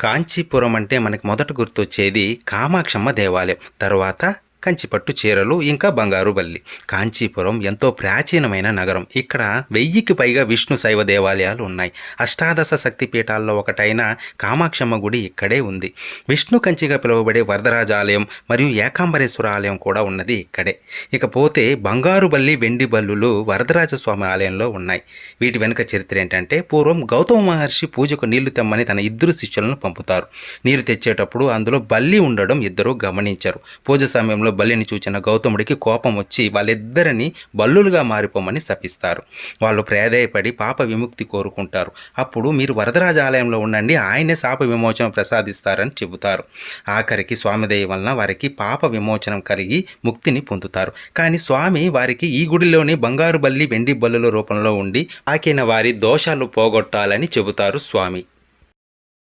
కాంచీపురం అంటే మనకి మొదట గుర్తొచ్చేది కామాక్షమ్మ దేవాలయం, తర్వాత కంచిపట్టు చీరలు, ఇంకా బంగారు బల్లి. కాంచీపురం ఎంతో ప్రాచీనమైన నగరం. ఇక్కడ 1000కి పైగా విష్ణు శైవ దేవాలయాలు ఉన్నాయి. అష్టాదశ శక్తి పీఠాల్లో ఒకటైన కామాక్షమ్మ గుడి ఇక్కడే ఉంది. విష్ణు కంచిగా పిలువబడే వరదరాజ ఆలయం మరియు ఏకాంబరేశ్వర ఆలయం కూడా ఉన్నది ఇక్కడే. ఇకపోతే బంగారు బల్లి, వెండి బల్లులు వరదరాజ స్వామి ఆలయంలో ఉన్నాయి. వీటి వెనుక చరిత్ర ఏంటంటే, పూర్వం గౌతమ మహర్షి పూజకు నీళ్లు తెమ్మని తన ఇద్దరు శిష్యులను పంపుతారు. నీరు తెచ్చేటప్పుడు అందులో బల్లి ఉండడం ఇద్దరు గమనించారు. పూజ సమయంలో బల్లిని చూచిన గౌతముడికి కోపం వచ్చి వాళ్ళిద్దరిని బల్లులుగా మారిపోమని శపిస్తారు. వాళ్ళు ప్రాధేయపడి పాప విముక్తి కోరుకుంటారు. అప్పుడు మీరు వరదరాజ ఆలయంలో ఉండండి, ఆయనే శాప విమోచనం ప్రసాదిస్తారని చెబుతారు. ఆఖరికి స్వామి దయ వలన వారికి పాప విమోచనం కలిగి ముక్తిని పొందుతారు. కానీ స్వామి వారికి ఈ గుడిలోని బంగారు బల్లి, వెండి బల్లుల రూపంలో ఉండి ఆకిన వారి దోషాలు పోగొట్టాలని చెబుతారు స్వామి.